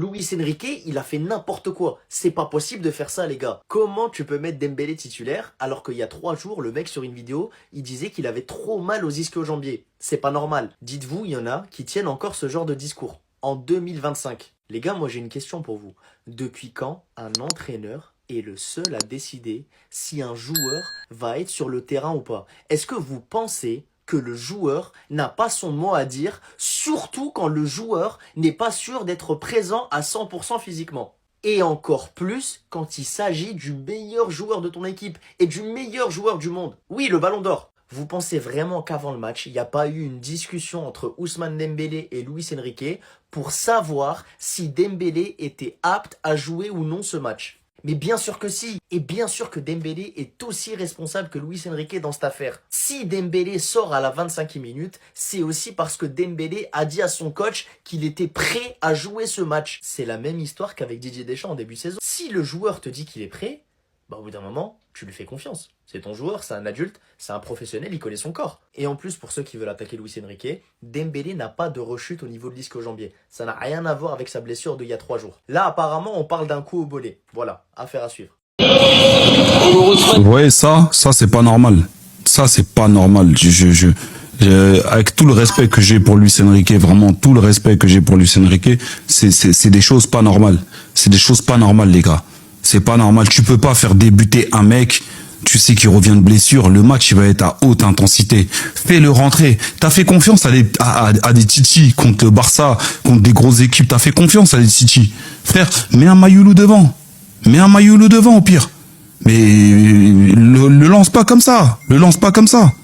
Luis Enrique, il a fait n'importe quoi. C'est pas possible de faire ça, les gars. Comment tu peux mettre Dembélé titulaire alors qu'il y a 3 jours, le mec sur une vidéo, il disait qu'il avait trop mal aux ischio-jambiers? C'est pas normal. Dites-vous, il y en a qui tiennent encore ce genre de discours. En 2025. Les gars, moi j'ai une question pour vous. Depuis quand un entraîneur est le seul à décider si un joueur va être sur le terrain ou pas? Est-ce que vous pensez que le joueur n'a pas son mot à dire, surtout quand le joueur n'est pas sûr d'être présent à 100% physiquement? Et encore plus quand il s'agit du meilleur joueur de ton équipe et du meilleur joueur du monde. Oui, le ballon d'or. Vous pensez vraiment qu'avant le match, il n'y a pas eu une discussion entre Ousmane Dembélé et Luis Enrique pour savoir si Dembélé était apte à jouer ou non ce match? Mais bien sûr que si. Et bien sûr que Dembélé est aussi responsable que Luis Enrique dans cette affaire. Si Dembélé sort à la 25e minute, c'est aussi parce que Dembélé a dit à son coach qu'il était prêt à jouer ce match. C'est la même histoire qu'avec Didier Deschamps en début de saison. Si le joueur te dit qu'il est prêt, bah au bout d'un moment, tu lui fais confiance. C'est ton joueur, c'est un adulte, c'est un professionnel, il connaît son corps. Et en plus, pour ceux qui veulent attaquer Luis Enrique, Dembélé n'a pas de rechute au niveau de l'ischio-jambier. Ça n'a rien à voir avec sa blessure d'il y a 3 jours. Là, apparemment, on parle d'un coup au mollet. Voilà, affaire à suivre. Ouais, ça c'est pas normal. Ça, c'est pas normal. Avec tout le respect que j'ai pour Luis Enrique, vraiment tout le respect que j'ai pour Luis Enrique, c'est des choses pas normales. C'est des choses pas normales, les gars. C'est pas normal. Tu peux pas faire débuter un mec, tu sais qu'il revient de blessure, le match il va être à haute intensité. Fais-le rentrer. T'as fait confiance à des Titi contre le Barça, contre des grosses équipes. T'as fait confiance à des Titi. Frère, mets un Mayoulou devant. Mets un Mayoulou devant au pire. Mais le lance pas comme ça. Le lance pas comme ça.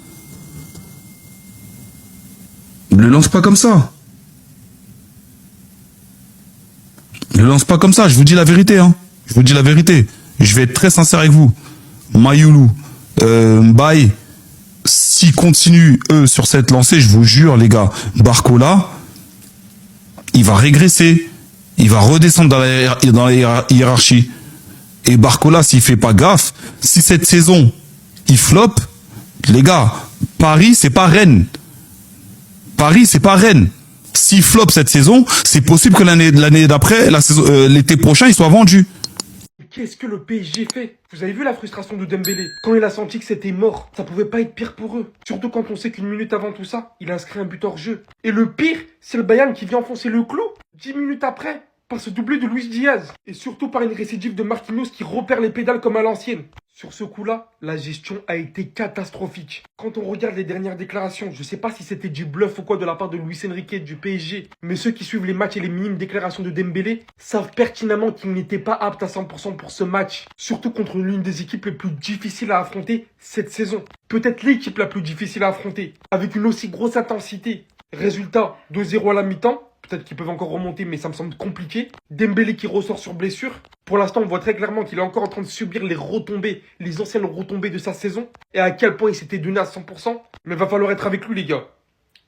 Le lance pas comme ça. Le lance pas comme ça. Je vous dis la vérité, hein. Je vous dis la vérité. Je vais être très sincère avec vous. Mayoulou, Mbaye, s'ils continuent, eux, sur cette lancée, je vous jure, les gars, Barcola, il va régresser. Il va redescendre dans la hiérarchie. Et Barcola, s'il fait pas gaffe, si cette saison, il floppe, les gars, Paris, c'est pas Rennes. Paris, c'est pas Rennes. S'il floppe cette saison, c'est possible que l'année d'après, l'été prochain, il soit vendu. Qu'est-ce que le PSG fait? Vous avez vu la frustration de Dembélé? Quand il a senti que c'était mort, ça pouvait pas être pire pour eux. Surtout quand on sait qu'une minute avant tout ça, il a inscrit un but hors jeu. Et le pire, c'est le Bayern qui vient enfoncer le clou 10 minutes après, par ce doublé de Luis Diaz. Et surtout par une récidive de Marquinhos qui repère les pédales comme à l'ancienne. Sur ce coup-là, la gestion a été catastrophique. Quand on regarde les dernières déclarations, je sais pas si c'était du bluff ou quoi de la part de Luis Enrique du PSG, mais ceux qui suivent les matchs et les minimes déclarations de Dembélé savent pertinemment qu'il n'était pas apte à 100% pour ce match. Surtout contre l'une des équipes les plus difficiles à affronter cette saison. Peut-être l'équipe la plus difficile à affronter, avec une aussi grosse intensité. Résultat, 2-0 à la mi-temps. Peut-être qu'ils peuvent encore remonter, mais ça me semble compliqué. Dembélé qui ressort sur blessure. Pour l'instant, on voit très clairement qu'il est encore en train de subir les retombées, les anciennes retombées de sa saison. Et à quel point il s'était donné à 100%. Mais va falloir être avec lui, les gars.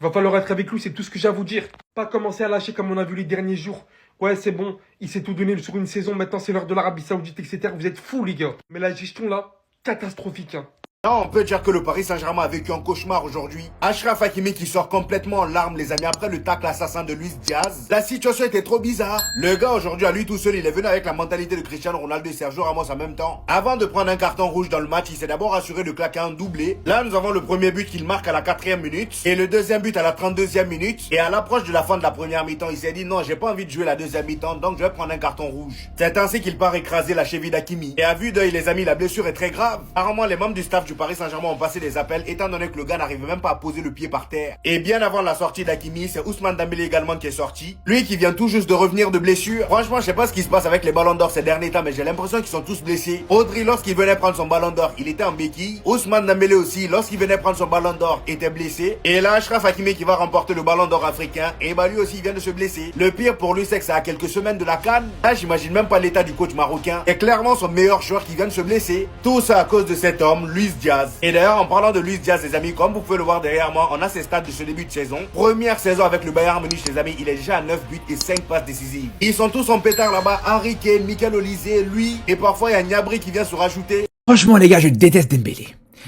Va falloir être avec lui, c'est tout ce que j'ai à vous dire. Pas commencer à lâcher comme on a vu les derniers jours. Ouais, c'est bon, il s'est tout donné sur une saison, maintenant c'est l'heure de l'Arabie Saoudite, etc. Vous êtes fous, les gars. Mais la gestion, là, catastrophique, hein. Non, on peut dire que le Paris Saint-Germain a vécu un cauchemar aujourd'hui. Achraf Hakimi qui sort complètement en larmes, les amis, après le tacle assassin de Luis Diaz. La situation était trop bizarre. Le gars, aujourd'hui, à lui tout seul, il est venu avec la mentalité de Cristiano Ronaldo et Sergio Ramos en même temps. Avant de prendre un carton rouge dans le match, il s'est d'abord assuré de claquer un doublé. Là, nous avons le premier but qu'il marque à la 4e minute et le deuxième but à la 32e minute. Et à l'approche de la fin de la première mi-temps, il s'est dit non, j'ai pas envie de jouer la deuxième mi-temps, donc je vais prendre un carton rouge. C'est ainsi qu'il part écraser la cheville d'Hakimi. Et à vue d'œil, les amis, la blessure est très grave. Apparemment, les membres du staff du Paris Saint-Germain ont passé des appels, étant donné que le gars n'arrivait même pas à poser le pied par terre. Et bien avant la sortie d'Hakimi, c'est Ousmane Dembélé également qui est sorti. Lui qui vient tout juste de revenir de blessure. Franchement, je sais pas ce qui se passe avec les ballons d'or ces derniers temps, mais j'ai l'impression qu'ils sont tous blessés. Audrey, lorsqu'il venait prendre son ballon d'or, il était en béquille. Ousmane Dembélé aussi, lorsqu'il venait prendre son ballon d'or, était blessé. Et là, Achraf Hakimi qui va remporter le ballon d'or africain, et bah lui aussi il vient de se blesser. Le pire pour lui, c'est que c'est à quelques semaines de la CAN. Là, j'imagine même pas l'état du coach marocain. Et clairement son meilleur joueur qui vient de se blesser. Tout ça à cause de cet homme, Luis Diaz. Et d'ailleurs, en parlant de Luis Diaz, les amis, comme vous pouvez le voir derrière moi, on a ses stats de ce début de saison. Première saison avec le Bayern Munich, les amis, il est déjà à 9 buts et 5 passes décisives. Ils sont tous en pétard là-bas. Henry Kane, Michael Olise, lui, et parfois il y a Gnabry qui vient se rajouter. Franchement, les gars, je déteste Dembélé.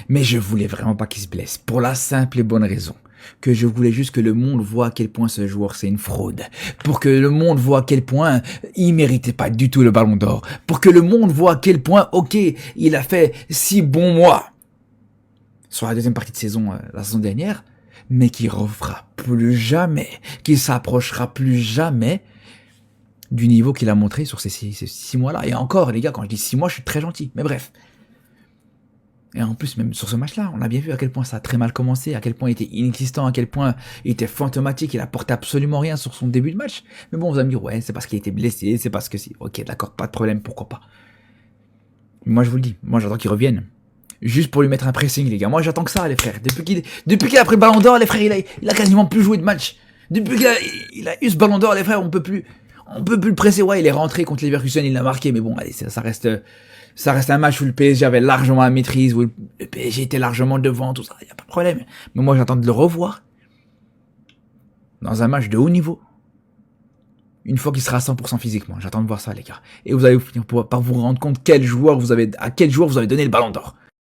Mais je voulais vraiment pas qu'il se blesse. Pour la simple et bonne raison que je voulais juste que le monde voit à quel point ce joueur c'est une fraude, pour que le monde voit à quel point il méritait pas du tout le ballon d'or, pour que le monde voit à quel point, ok, il a fait 6 bons mois sur la deuxième partie de saison, la saison dernière, mais qu'il refera plus jamais, qu'il s'approchera plus jamais du niveau qu'il a montré sur ces 6 mois-là. Et encore, les gars, quand je dis 6 mois, je suis très gentil, mais bref. Et en plus, même sur ce match-là, on a bien vu à quel point ça a très mal commencé, à quel point il était inexistant, à quel point il était fantomatique, il apportait absolument rien sur son début de match. Mais bon, vous allez me dire, ouais, c'est parce qu'il était blessé, c'est parce que c'est... Ok, d'accord, pas de problème, pourquoi pas. Mais moi, je vous le dis, moi, j'attends qu'il revienne. Juste pour lui mettre un pressing, les gars. Moi, j'attends que ça, les frères. Depuis qu'il a pris le ballon d'or, les frères, il a quasiment plus joué de match. Depuis qu'il a eu ce ballon d'or, les frères, on peut plus le presser. Ouais, il est rentré contre Leverkusen, il l'a marqué, mais bon, allez, ça reste un match où le PSG avait largement la maîtrise, où le PSG était largement devant, tout ça, y a pas de problème. Mais moi, j'attends de le revoir dans un match de haut niveau. Une fois qu'il sera à 100% physiquement. J'attends de voir ça, les gars. Et vous allez finir par vous rendre compte à quel joueur vous avez donné le ballon d'or.